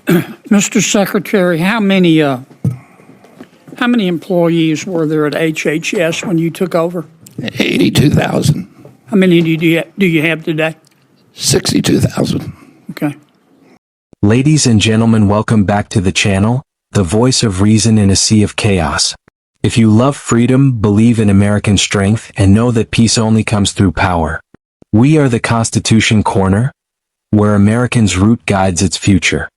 Mr. Secretary, how many employees were there at HHS when you took over? 82,000. How many do you have today? 62,000. Okay. Ladies and gentlemen, welcome back to the channel, the voice of reason in a sea of chaos. If you love freedom, believe in American strength, and know that peace only comes through power, we are the Constitution Corner, where Americans' root guides its future.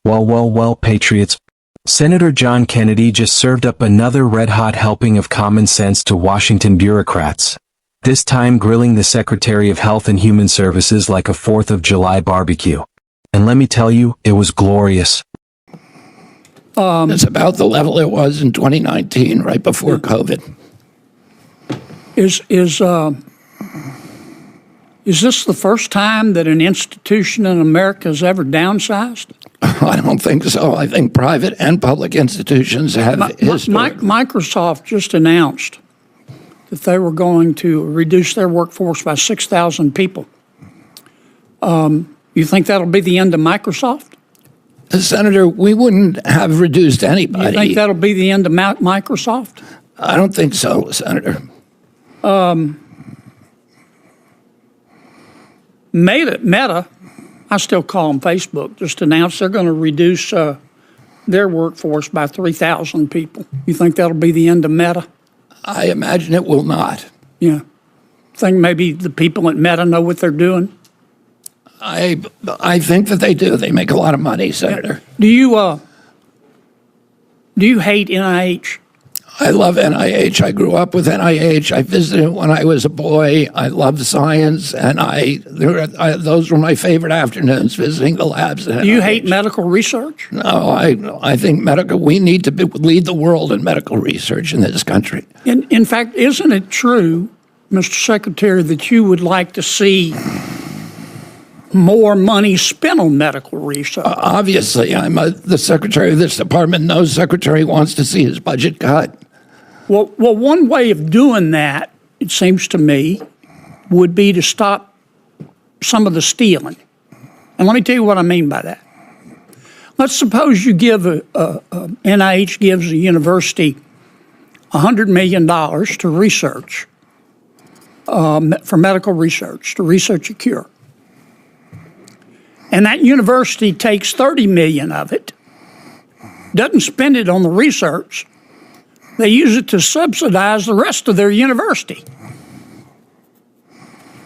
Well, patriots. Senator John Kennedy just served up another red-hot helping of common sense to Washington bureaucrats, this time grilling the Secretary of Health and Human Services like a 4th of July barbecue. And let me tell you, it was glorious. It's about the level it was in 2019, right before COVID. Is this the first time that an institution in America has ever downsized? I don't think so. I think private and public institutions have history. Microsoft just announced that they were going to reduce their workforce by 6,000 people. You think that'll be the end of Microsoft? Senator, we wouldn't have reduced anybody. You think that'll be the end of Microsoft? I don't think so, Senator. Meta, I still call them Facebook, just announced they're going to reduce their workforce by 3,000 people. You think that'll be the end of Meta? I imagine it will not. Yeah. Think maybe the people at Meta know what they're doing? I think that they do. They make a lot of money, Senator. Do you hate NIH? I love NIH. I grew up with NIH. I visited when I was a boy. I loved science, and those were my favorite afternoons, visiting the labs. Do you hate medical research? No, I think we need to lead the world in medical research in this country. In fact, isn't it true, Mr. Secretary, that you would like to see more money spent on medical research? Obviously, I'm the secretary of this department. No secretary wants to see his budget cut. Well, one way of doing that, it seems to me, would be to stop some of the stealing. And let me tell you what I mean by that. Let's suppose you give NIH gives a university $100 million to research, for medical research, to research a cure. And that university takes $30 million of it, doesn't spend it on the research. They use it to subsidize the rest of their university.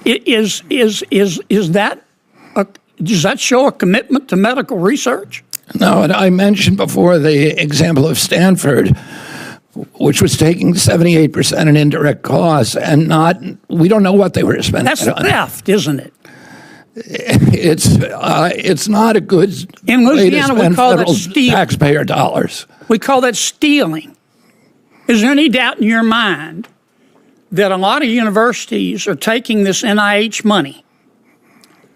Does that show a commitment to medical research? No, and I mentioned before the example of Stanford, which was taking 78% in indirect costs, and we don't know what they were spending. That's theft, isn't it? It's not a good in way to Louisiana, spend we call federal that stealing. Taxpayer dollars. We call that stealing. Is there any doubt in your mind that a lot of universities are taking this NIH money,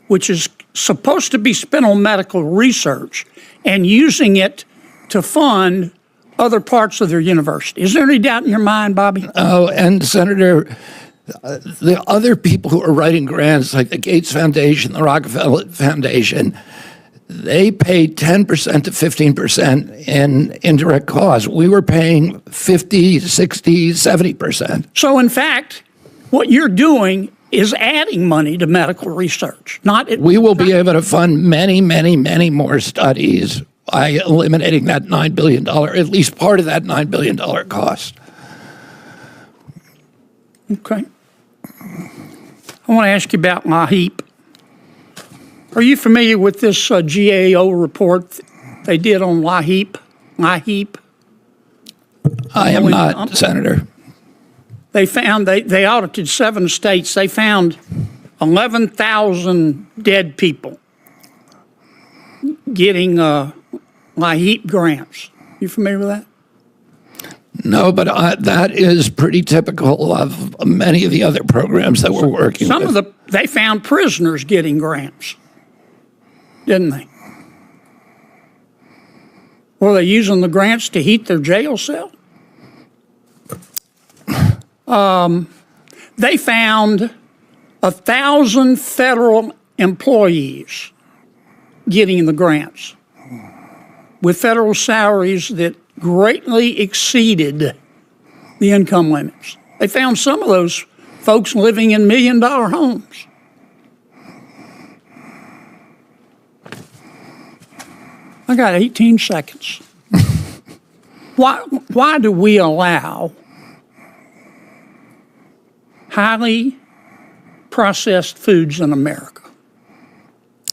which is supposed to be spent on medical research, and using it to fund other parts of their university? Is there any doubt in your mind, Bobby? Oh, and Senator, the other people who are writing grants, like the Gates Foundation, the Rockefeller Foundation, they pay 10% to 15% in indirect costs. We were paying 50, 60, 70%. So, in fact, what you're doing is adding money to medical research. We will be able to fund many, many, many more studies by eliminating that $9 billion, at least part of that $9 billion cost. Okay. I want to ask you about Liheap. Are you familiar with this GAO report they did on Liheap? I am not, Senator. They found, they audited 7 states. They found 11,000 dead people getting Liheap grants. You familiar with that? No, but that is pretty typical of many of the other programs that we're working with. They found prisoners getting grants, didn't they? Were they using the grants to heat their jail cell? They found 1,000 federal employees getting the grants with federal salaries that greatly exceeded the income limits. They found some of those folks living in million-dollar homes. I got 18 seconds. Why do we allow highly processed foods in America?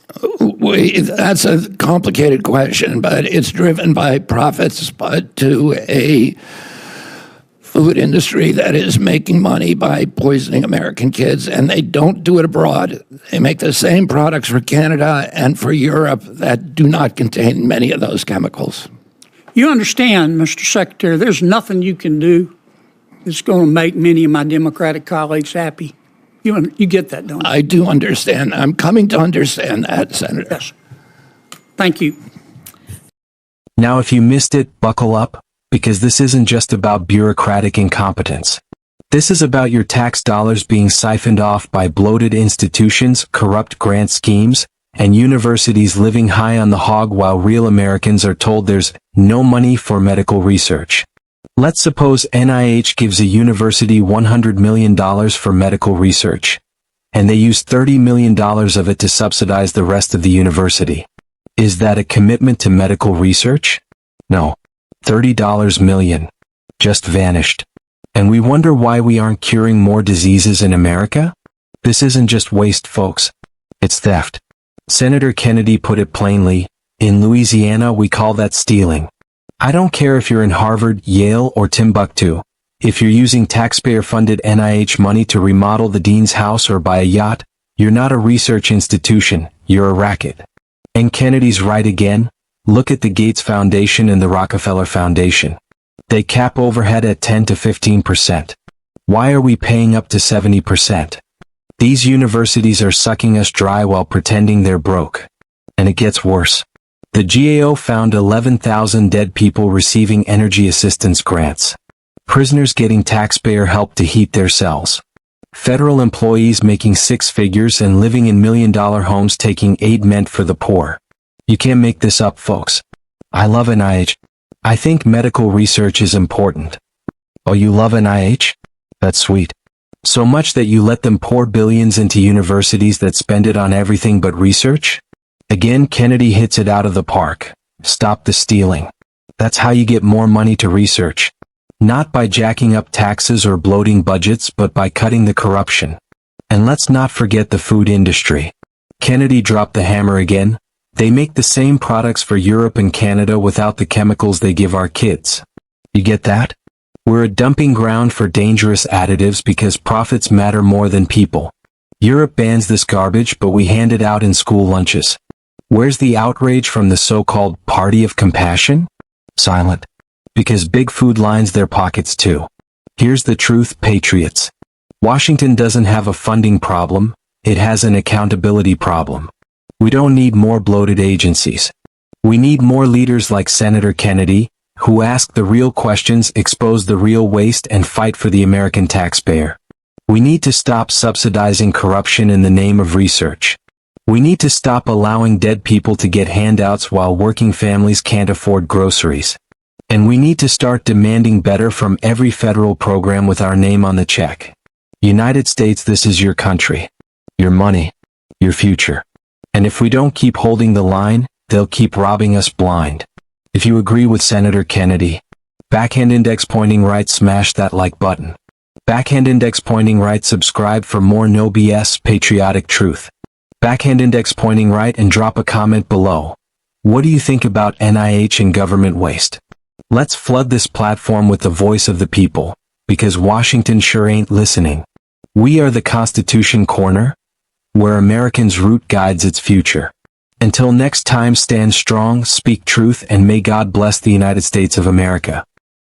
That's a complicated question, but it's driven by profits, but to a food industry that is making money by poisoning American kids, and they don't do it abroad. They make the same products for Canada and for Europe that do not contain many of those chemicals. You understand, Mr. Secretary, there's nothing you can do that's going to make many of my Democratic colleagues happy. You get that, don't you? I do understand. I'm coming to understand that, Senator. Yes. Thank you. Now, if you missed it, buckle up, because this isn't just about bureaucratic incompetence. This is about your tax dollars being siphoned off by bloated institutions, corrupt grant schemes, and universities living high on the hog while real Americans are told there's no money for medical research. Let's suppose NIH gives a university $100 million for medical research, and they use $30 million of it to subsidize the rest of the university. Is that a commitment to medical research? No. $30 million. Just vanished. And we wonder why we aren't curing more diseases in America? This isn't just waste, folks. It's theft. Senator Kennedy put it plainly, in Louisiana we call that stealing. I don't care if you're in Harvard, Yale, or Timbuktu. If you're using taxpayer-funded NIH money to remodel the dean's house or buy a yacht, you're not a research institution, you're a racket. And Kennedy's right again. Look at the Gates Foundation and the Rockefeller Foundation. They cap overhead at 10 to 15%. Why are we paying up to 70%? These universities are sucking us dry while pretending they're broke. And it gets worse. The GAO found 11,000 dead people receiving energy assistance grants. Prisoners getting taxpayer help to heat their cells. Federal employees making six figures and living in million-dollar homes taking aid meant for the poor. You can't make this up, folks. I love NIH. I think medical research is important. Oh, you love NIH? That's sweet. So much that you let them pour billions into universities that spend it on everything but research? Again, Kennedy hits it out of the park. Stop the stealing. That's how you get more money to research. Not by jacking up taxes or bloating budgets, but by cutting the corruption. And let's not forget the food industry. Kennedy dropped the hammer again. They make the same products for Europe and Canada without the chemicals they give our kids. You get that? We're a dumping ground for dangerous additives because profits matter more than people. Europe bans this garbage, but we hand it out in school lunches. Where's the outrage from the so-called party of compassion? Silent. Because big food lines their pockets too. Here's the truth, patriots. Washington doesn't have a funding problem, it has an accountability problem. We don't need more bloated agencies. We need more leaders like Senator Kennedy, who ask the real questions, expose the real waste, and fight for the American taxpayer. We need to stop subsidizing corruption in the name of research. We need to stop allowing dead people to get handouts while working families can't afford groceries. And we need to start demanding better from every federal program with our name on the check. United States, this is your country, your money, your future. And if we don't keep holding the line, they'll keep robbing us blind. If you agree with Senator Kennedy, backhand index pointing right, smash that like button. Backhand index pointing right, subscribe for more no BS patriotic truth. Backhand index pointing right and drop a comment below. What do you think about NIH and government waste? Let's flood this platform with the voice of the people, because Washington sure ain't listening. We are the Constitution Corner, where Americans' root guides its future. Until next time, stand strong, speak truth, and may God bless the United States of America.